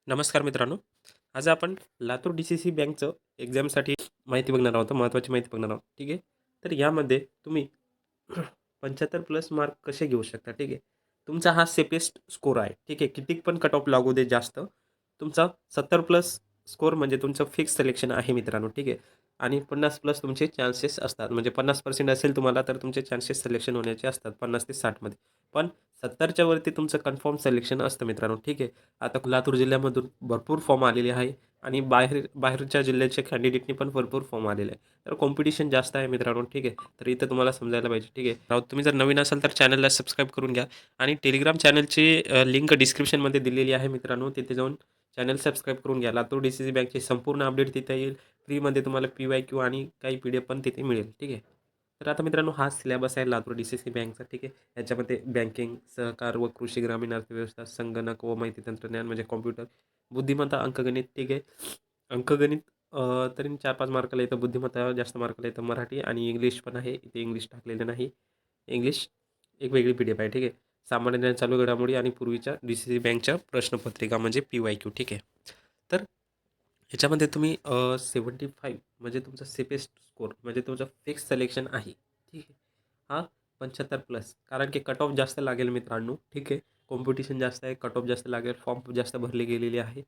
नमस्कार मित्रांनो. आज आपण लातूर डी-सी-सी बँकचं एक्झामसाठी माहिती बघणार आहोत, महत्त्वाची माहिती बघणार आहोत. ठीक आहे. तर यामध्ये तुम्ही 75 प्लस मार्क कसे घेऊ शकता. ठीक आहे. तुमचा हा सेफेस्ट स्कोर आहे. ठीक आहे. किती पण कट ऑफ लागू दे जास्त. तुमचा 70 प्लस स्कोर म्हणजे तुमचं फिक्स सिलेक्शन आहे मित्रांनो. ठीक आहे. आणि 50 प्लस तुमचे चान्सेस असतात. म्हणजे 50% असेल तुम्हाला तर तुमचे चान्सेस सिलेक्शन होण्याचे असतात 50 ते 60 मध्ये. पण 70च्या वरती तुमचं कन्फर्म सिलेक्शन असतं मित्रांनो. ठीक आहे. आता लातूर जिल्ह्यामधून भरपूर फॉर्म आलेले आहे आणि बाहेरच्या जिल्ह्याच्या कॅन्डिडेटनी पण भरपूर फॉर्म आलेले आहे. तर कॉम्पिटिशन जास्त आहे मित्रांनो. ठीक आहे. तर इथं तुम्हाला समजायला पाहिजे. ठीक आहे. राव तुम्ही जर नवीन असाल तर चॅनलला सबस्क्राईब करून घ्या आणि टेलिग्राम चॅनलची लिंक डिस्क्रिप्शनमध्ये दिलेली आहे मित्रांनो. तिथे जाऊन चॅनल सबस्क्राईब करून घ्या. लातूर डी-सी-सी बँकची संपूर्ण अपडेट तिथे येईल. फ्रीमध्ये तुम्हाला PYQ आणि काही PDF पण तिथे मिळेल. ठीक आहे. तर आता मित्रांनो हा सिलेबस आहे लातूर डी-सी-सी बँकचा. ठीक आहे. याच्यामध्ये बँकिंग, सहकार व कृषी ग्रामीण अर्थव्यवस्था, संगणक व माहिती तंत्रज्ञान म्हणजे कॉम्प्युटर, बुद्धिमत्ता, अंकगणित. ठीक आहे. अंकगणित तरी 4-5 मार्काला येतं, बुद्धिमत्ता जास्त मार्काला येतं. मराठी आणि इंग्लिश पण आहे. इथे इंग्लिश टाकलेलं नाही. इंग्लिश एक वेगळी PDF आहे. ठीक आहे. सामान्य ज्ञान, चालू घडामोडी आणि पूर्वीच्या डी-सी-सी बँकच्या प्रश्नपत्रिका म्हणजे PYQ. ठीक आहे. तर ह्याच्यामध्ये तुम्ही 75 म्हणजे तुमचा सेफेस्ट स्कोर म्हणजे तुमचं फिक्स सिलेक्शन आहे. ठीक आहे. हा 75 प्लस कारण की कट ऑफ जास्त लागेल मित्रांनो. ठीक आहे. कॉम्पिटिशन जास्त आहे, कट ऑफ जास्त लागेल, फॉर्म जास्त भरले गेलेले आहे.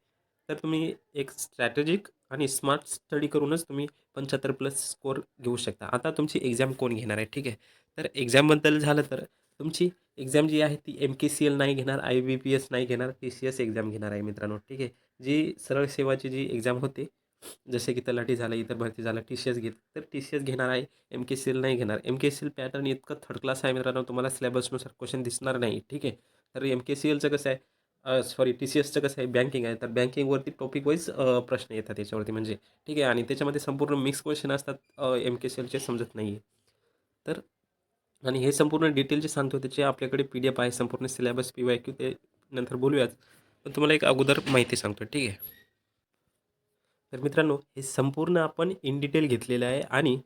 तर तुम्ही एक स्ट्रॅटेजिक आणि स्मार्ट स्टडी करूनच तुम्ही 75 प्लस स्कोर घेऊ शकता. आता तुमची एक्झाम कोण घेणार आहे? ठीक आहे. तर एक्झामबद्दल झालं तर तुमची एक्झाम जी आहे ती MKCL नाही घेणार, IBPS नाही घेणार, TCS एक्झाम घेणार आहे मित्रांनो. ठीक आहे. जी सरळ सेवाची जी एक्झाम होते, जसे की तलाठी झालं, इतर भरती झालं, TCS घेत तर TCS घेणार आहे. MKCL नाही घेणार. MKCL पॅटर्न इतकं थर्ड क्लास आहे मित्रांनो, तुम्हाला सिलेबसनुसार क्वेश्चन दिसणार नाही. ठीक आहे. तर MKCLचं कसं आहे, सॉरी TCSचं कसं आहे, बँकिंग आहे. तर बँकिंगवरती टॉपिक वाईज प्रश्न येतात त्याच्यावरती म्हणजे. ठीक आहे. आणि त्याच्यामध्ये संपूर्ण मिक्स क्वेश्चन असतात. MKCLचे समजत नाही आहे. तर आणि हे संपूर्ण डिटेल सांगतो त्याची आपल्याकडे PDF आहे. संपूर्ण सिलेबस PYQ ते नंतर बोलूयाच. पण तुम्हाला एक अगोदर माहिती सांगतो. ठीक आहे. तर मित्रांनो हे संपूर्ण आपण इन डिटेल घेतलेलं आहे आणि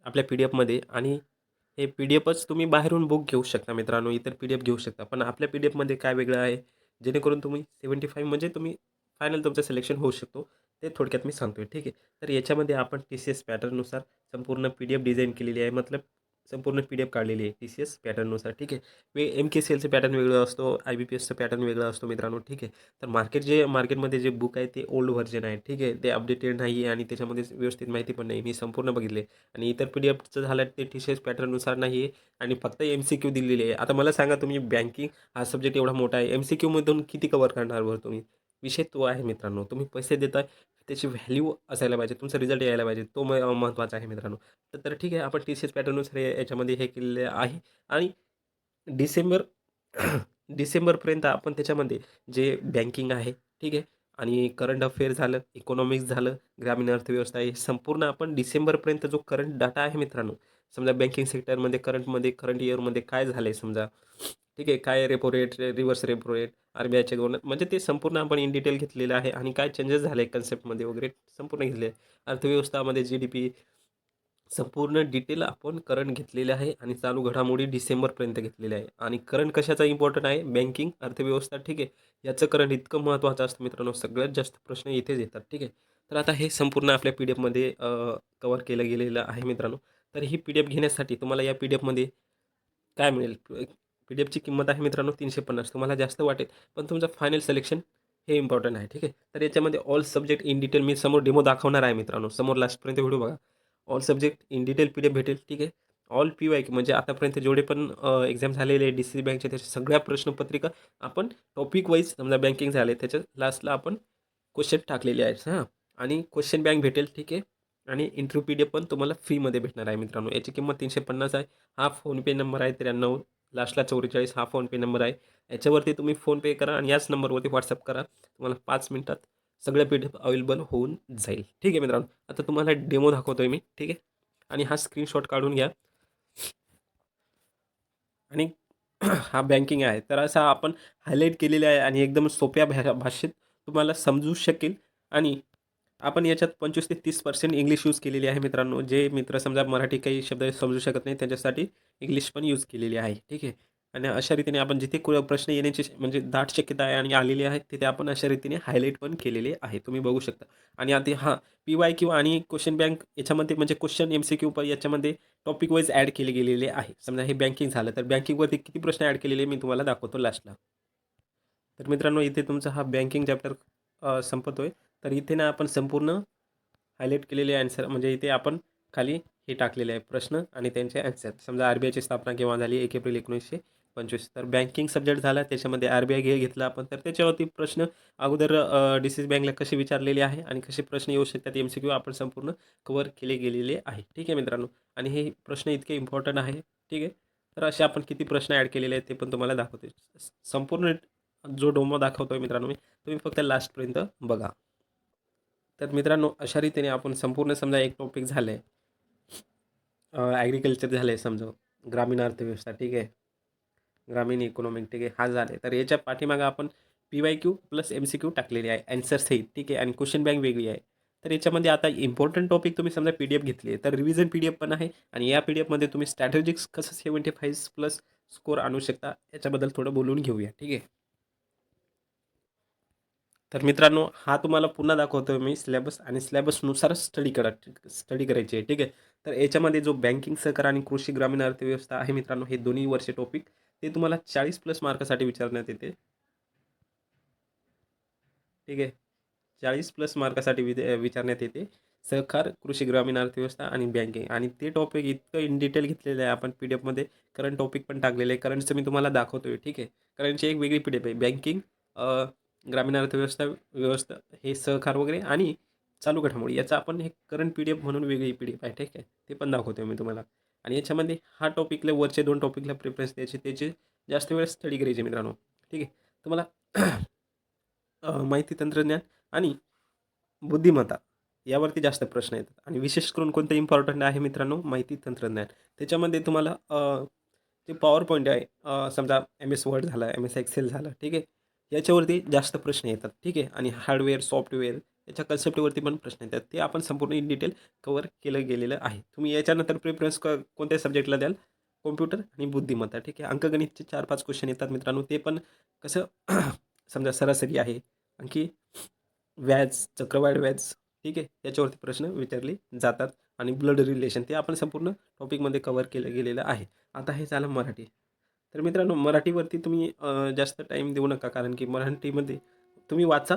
आपल्या PDF मध्ये आणि हे PDF च तुम्ही बाहेरून बुक घेऊ शकता मित्रांनो. इतर PDF घेऊ शकता. पण आपल्या PDF मध्ये काय वेगळं आहे, जेणेकरून तुम्ही 75 म्हणजे तुम्ही फायनल तुमचं सिलेक्शन होऊ शकतो. ते थोडक्यात मी सांगतोय. ठीक आहे. तर याच्यामध्ये आपण TCS पॅटर्ननुसार संपूर्ण PDF डिझाइन केलेली आहे. मतलब संपूर्ण PDF काढलेली आहे TCS पॅटर्ननुसार. ठीक आहे. MKCLचं पॅटर्न वेगळं असतो, IBPSचं पॅटर्न वेगळं असतो मित्रांनो. ठीक आहे. तर मार्केटमध्ये जे बुक आहे ते ओल्ड व्हर्जन आहे. ठीक आहे. ते अपडेटेड नाही आहे आणि त्याच्यामध्ये व्यवस्थित माहिती पण नाही. मी संपूर्ण बघितले आणि इतर PDFचं झालं ते TCS पॅटर्ननुसार नाही आहे आणि फक्त MCQ दिलेली आहे. आता मला सांगा तुम्ही बँकिंग हा सब्जेक्ट एवढा मोठा आहे. MCQमधून किती कव्हर करणार बरं तुम्ही? विषय तो आहे मित्रांनो. तुम्ही पैसे देताय त्याची व्हॅल्यू असायला पाहिजे. तुमचा रिझल्ट यायला पाहिजे. तो महत्त्वाचा आहे मित्रांनो. तर ठीक आहे. आपण TCS पॅटर्ननुसार याच्यामध्ये हे केलेलं आहे आणि डिसेंबर डिसेंबरपर्यंत आपण त्याच्यामध्ये जे बँकिंग आहे, ठीक आहे. आणि करंट अफेअर झालं, इकॉनॉमिक्स झालं, ग्रामीण अर्थव्यवस्था हे संपूर्ण आपण डिसेंबरपर्यंत जो करंट डाटा आहे मित्रांनो, समजा बँकिंग सेक्टरमध्ये करंट इयरमध्ये काय झालं आहे समजा, ठीक आहे. काय repo rate, reverse repo rate, RBIचे गव्हर्नर म्हणजे ते संपूर्ण आपण इन डिटेल घेतलेलं आहे आणि काय चेंजेस झाले कन्सेप्टमध्ये वगैरे संपूर्ण घेतले. अर्थव्यवस्थामध्ये GDP संपूर्ण डिटेल आपण करंट घेतलेले आहे आणि चालू घडामोडी डिसेंबरपर्यंत घेतलेल्या आहे आणि करंट कशाचा इम्पॉर्टंट आहे, बँकिंग अर्थव्यवस्था. ठीक आहे. याचं करंट इतकं महत्त्वाचं असतं मित्रांनो, सगळ्यात जास्त प्रश्न इथेच येतात. ठीक आहे. तर आता हे संपूर्ण आपल्या PDF मध्ये कव्हर केलं गेलेलं आहे मित्रांनो. तर ही PDF घेण्यासाठी तुम्हाला या PDF मध्ये काय मिळेल, PDFची किंमत आहे मित्रांनो 350. तुम्हाला जास्त वाटेल पण तुमचं फायनल सिलेक्शन हे इम्पॉर्टंट आहे. ठीक आहे. तर याच्यामध्ये ऑल सब्जेक्ट इन डिटेल मी समोर डेमो दाखवणार आहे मित्रांनो, समोर लास्टपर्यंत व्हिडिओ बघा. All subject in detail PDF भेटेल. ठीक आहे. ऑल PYQ म्हणजे आतापर्यंत जेवढे पण एक्झाम झालेले DCC बँकचे त्याच्या सगळ्या प्रश्नपत्रिका आपण टॉपिक वाईज समजा बँकिंग झाले त्याच्या लास्टला आपण क्वेश्चन टाकलेले आहेत हां. आणि क्वेश्चन बँक भेटेल. ठीक आहे. आणि इंटरव्ह्यू PDF पण तुम्हाला फ्रीमध्ये भेटणार आहे मित्रांनो. याची किंमत 350 आहे. हा फोनपे नंबर आहे 93 लास्टला 44 हा फोनपे नंबर आहे. याच्यावरती तुम्ही फोनपे करा आणि याच नंबरवरती WhatsApp करा. तुम्हाला 5 मिनिटात सगळं PDF अवेलेबल होऊन जाईल. ठीक आहे मित्रांनो. आता तुम्हाला डेमो दाखवतोय मी. ठीक आहे. आणि हा स्क्रीनशॉट काढून घ्या आणि हा बँकिंग आहे. तर असा आपण हायलाइट केलेला आहे आणि एकदम सोप्या भाषेत तुम्हाला समजू शकेल आणि आपण याच्यात 25 ते 30% इंग्लिश यूज केलेली आहे मित्रांनो. जे मित्र समजा मराठी काही शब्द समजू शकत नाही त्यांच्यासाठी इंग्लिश पण यूज केलेली आहे. ठीक आहे. आणि अशा रीतीने आपण जिथे प्रश्न येण्याची म्हणजे दाट शक्यता आहे आणि आलेली आहे, तिथे आपण अशा रीतीने हायलाइट पण केलेले आहे. तुम्ही बघू शकता. आणि आता हां, पी-वाय-क्यू आणि क्वेश्चन बँक याच्यामध्ये म्हणजे क्वेश्चन एम-सी-क्यू याच्यामध्ये टॉपिक वाईज ॲड केले गेलेले आहे. समजा हे बँकिंग झालं, तर बँकिंगवरती किती प्रश्न ॲड केलेले मी तुम्हाला दाखवतो लास्टला. तर मित्रांनो, इथे तुमचा हा बँकिंग चॅप्टर संपतोय. तर इथे ना आपण संपूर्ण हायलाइट केलेले आन्सर म्हणजे इथे आपण खाली हे टाकलेले आहे प्रश्न आणि त्यांचे आन्सर. समजा आर-बी-आयची स्थापना केव्हा झाली? 1 एप्रिल 1925. तर बँकिंग सब्जेक्ट झाला, त्याच्यामध्ये आर-बी-आय घेतला आपण. तर त्याच्यावरती प्रश्न अगोदर डी-सी-सी बँकला कसे विचारलेले आहे आणि कसे प्रश्न येऊ शकतात एम-सी-क्यू आपण संपूर्ण कव्हर केले गेलेले आहे. ठीक आहे मित्रांनो. आणि हे प्रश्न इतके इम्पॉर्टंट आहे. ठीक आहे. तर असे आपण किती प्रश्न ॲड केलेले आहेत ते पण तुम्हाला दाखवतोय. संपूर्ण जो डेमो दाखवतोय मित्रांनो मी, तुम्ही फक्त लास्टपर्यंत बघा. तर मित्रांनो, अशा रीतीने आपण संपूर्ण समजा एक टॉपिक झालं ॲग्रीकल्चर झालं समजा, ग्रामीण अर्थव्यवस्था, ठीक आहे. ग्रामीण इकॉनॉमिक, ठीक आहे. हा झाले. तर याच्या पाठीमागे आपण पी-वाय-क्यू प्लस एम-सी-क्यू टाकलेले आहे ॲन्सर सहित, ठीक आहे. आणि क्वेश्चन बँक वेगळी आहे. तर याच्यामध्ये आता इम्पोर्टंट टॉपिक तुम्ही समजा पी-डी-एफ घेतली आहे, तर रिव्हिजन पी-डी-एफ पण आहे आणि या पी-डी-एफमध्ये तुम्ही स्ट्रॅटेजिक्स कसं 75 प्लस स्कोर आणू शकता याच्याबद्दल थोडं बोलून घेऊया, ठीक आहे. तर मित्रांनो, हा तुम्हाला पुन्हा दाखवतोय मी सिलेबस आणि सिलेबसनुसारच स्टडी करायची आहे, ठीक आहे. तर याच्यामध्ये जो बँकिंग सहकार आणि कृषी ग्रामीण अर्थव्यवस्था आहे मित्रांनो, हे दोन्ही वर्ष टॉपिक ते तुम्हाला 40 प्लस मार्कासाठी विचारण्यात येते, ठीक आहे. 40 प्लस मार्कासाठी विचारण्यात येते. सहकार, कृषी ग्रामीण अर्थव्यवस्था आणि बँकिंग आणि ते टॉपिक इतकं इन डिटेल घेतलेलं आहे आपण पी-डी-एफमध्ये. करंट टॉपिक पण टाकलेले आहे. करंटचं मी तुम्हाला दाखवतोय, ठीक आहे. करंटची एक वेगळी पी-डी-एफ आहे. बँकिंग, ग्रामीण अर्थव्यवस्था व्यवस्था हे सहकार वगैरे आणि चालू घडामोडी याचा आपण एक करंट पी-डी-एफ म्हणून वेगळी पी-डी-एफ आहे, ठीक आहे. ते पण दाखवतोय मी तुम्हाला. आणि याच्यामध्ये हा टॉपिकला वरचे 2 टॉपिकला प्रिफरन्स द्यायची, त्याची जास्त वेळ स्टडी करायची मित्रांनो, ठीक आहे. तुम्हाला माहिती तंत्रज्ञान आणि बुद्धिमत्ता यावरती जास्त प्रश्न येतात आणि विशेष करून कोणतं इम्पॉर्टंट आहे मित्रांनो, माहिती तंत्रज्ञान. त्याच्यामध्ये तुम्हाला जे पॉवर पॉईंट आहे, समजा एम-एस वर्ड झालं, एम-एस एक्सेल झालं, ठीक आहे. याच्यावरती जास्त प्रश्न येतात, ठीक आहे. आणि हार्डवेअर, सॉफ्टवेअर याच्या कन्सेप्टवरती पण प्रश्न येतात. ते आपण संपूर्ण इन डिटेल कव्हर केलं गेलेलं आहे. तुम्ही याच्यानंतर प्रिफरन्स कोणत्या सब्जेक्टला द्याल? कॉम्प्युटर आणि बुद्धिमत्ता, ठीक आहे. अंकगणितचे 4-5 क्वेश्चन येतात मित्रांनो. ते पण कसं समजा सरासरी आहे. आणखी व्याज, चक्रवाढ व्याज, ठीक आहे. याच्यावरती प्रश्न विचारले जातात आणि ब्लड रिलेशन ते आपण संपूर्ण टॉपिकमध्ये कव्हर केलं गेलेलं आहे. आता हे झालं मराठी. तर मित्रांनो, मराठीवरती तुम्ही जास्त टाईम देऊ नका, कारण की मराठीमध्ये तुम्ही वाचा,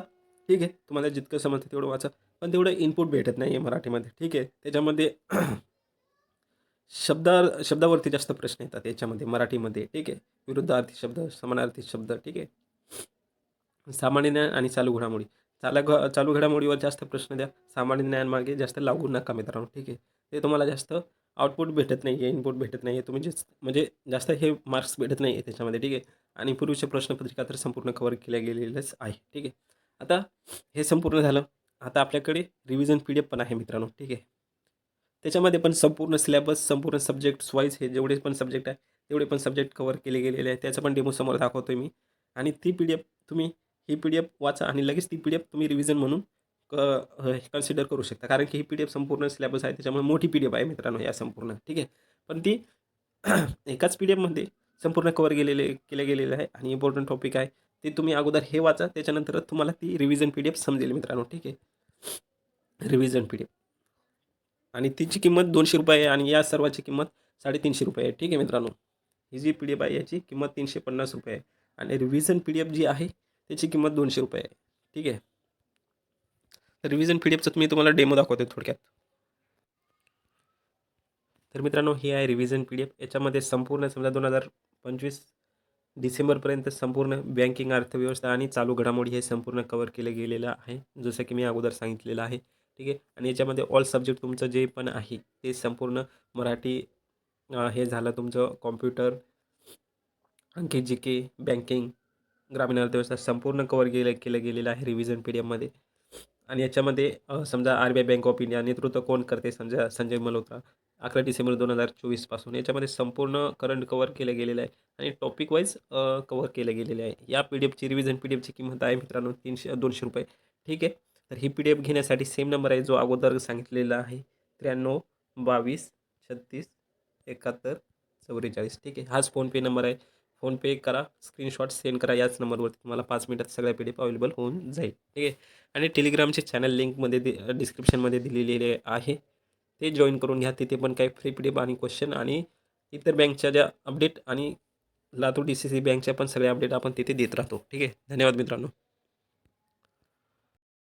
ठीक आहे. तुम्हाला जितकं समजतं तेवढं वाचा. पण तेवढं इनपुट भेटत नाही आहे मराठीमध्ये, ठीक आहे. त्याच्यामध्ये शब्दावरती जास्त प्रश्न येतात याच्यामध्ये मराठीमध्ये, ठीक आहे. विरुद्धार्थी शब्द, समानार्थी शब्द, ठीक आहे. सामान्य ज्ञान आणि चालू घडामोडी. चालू घडामोडीवर जास्त प्रश्न द्या. सामान्य ज्ञान मागे जास्त लागू नका मित्रांनो, ठीक आहे. ते तुम्हाला जास्त आउटपुट भेटत नाही आहे, इनपुट भेटत नाही आहे. तुम्ही म्हणजे जास्त हे मार्क्स भेटत नाही आहे त्याच्यामध्ये, ठीक आहे. आणि पूर्वीचे प्रश्नपत्रिका तर संपूर्ण कव्हर केल्या गेलेल्याच आहे, ठीक आहे. आता हे संपूर्ण झालं. आता आपल्याकडे रिव्हिजन पी-डी-एफ पण आहे मित्रांनो, ठीक आहे. त्याच्यामध्ये पण संपूर्ण सिलेबस, संपूर्ण सब्जेक्ट्स वाईज हे जेवढे पण सब्जेक्ट आहे, तेवढे पण सब्जेक्ट कव्हर केले गेलेले आहेत. त्याचा पण डेमो समोर दाखवतोय मी. आणि ती पी-डी-एफ तुम्ही ही पी-डी-एफ वाचा आणि लगेच ती पी-डी-एफ तुम्ही रिव्हिजन म्हणून कन्सिडर करू शकता. कारण की ही पी-डी-एफ संपूर्ण सिलेबस आहे, त्याच्यामुळे मोठी पी-डी-एफ आहे मित्रांनो या संपूर्ण, ठीक आहे. पण ती एकाच पी-डी-एफमध्ये संपूर्ण कव्हर केलं गेलेलं आहे आणि इम्पोर्टंट टॉपिक आहे. ते तुम्ही अगोदर हे वाचा, त्याच्यानंतरच तुम्हाला ती रिव्हिजन पी-डी-एफ समजेल मित्रांनो, ठीक आहे. रिव्हिजन पी-डी-एफ आणि तिची किंमत ₹200 आहे आणि या सर्वाची किंमत ₹350 आहे, ठीक आहे मित्रांनो. ही जी पी-डी-एफ आहे याची किंमत ₹350 आहे आणि रिव्हिजन पी-डी-एफ जी आहे त्याची किंमत ₹200 आहे, ठीक आहे. तर रिव्हिजन पी-डी-एफचा मी तुम्हाला डेमो दाखवतो थोडक्यात. तर मित्रांनो, ही आहे रिव्हिजन पी-डी-एफ. याच्यामध्ये संपूर्ण समजा 2025 डिसेंबरपर्यंत संपूर्ण बँकिंग, अर्थव्यवस्था आणि चालू घडामोडी हे संपूर्ण कव्हर केलं गेलेलं आहे. जसं की मी अगोदर सांगितलेलं आहे, ठीक आहे. आणि याच्यामध्ये ऑल सब्जेक्ट तुमचं जे पण आहे ते संपूर्ण मराठी, हे झालं तुमचं कॉम्प्युटर, आणखी जी-के, बँकिंग, ग्रामीण अर्थव्यवस्था संपूर्ण कव्हर केलं गेलेलं आहे रिव्हिजन पी-डी-एफमध्ये. आणि याच्यामध्ये समजा आर-बी-आय बँक ऑफ इंडिया नेतृत्व कोण करते? समजा संजय मल्होत्रा. 11 डिसेंबर 2024 पासून याच्यामध्ये संपूर्ण करंट कव्हर केलं गेलेलं आहे आणि टॉपिक वाईज कव्हर केलं गेलेलं आहे. या पी-डी-एफची रिव्हिजन पी-डी-एफची किंमत आहे मित्रांनो ₹200, ठीक आहे. तर ही पी-डी-एफ घेण्यासाठी सेम नंबर आहे जो अगोदर सांगितलेला आहे, 93 22 36 71 44, ठीक आहे. हाच फोनपे नंबर आहे. फोनपे करा, स्क्रीनशॉट सेंड करा याच नंबरवरती. तुम्हाला 5 मिनिटात सगळ्या PDF अवेलेबल होऊन जाईल. ठीक आहे. आणि टेलिग्रामचे चॅनल लिंकमध्ये डिस्क्रिप्शनमध्ये दिलेले आहे. ते जॉईन करून घ्या. तिथे पण काही फ्री PDF आणि क्वेश्चन आणि इतर बँकच्या ज्या अपडेट आणि लातूर DCC बँकच्या पण सगळ्या अपडेट आपण तिथे देत राहतो. ठीक आहे. धन्यवाद मित्रांनो.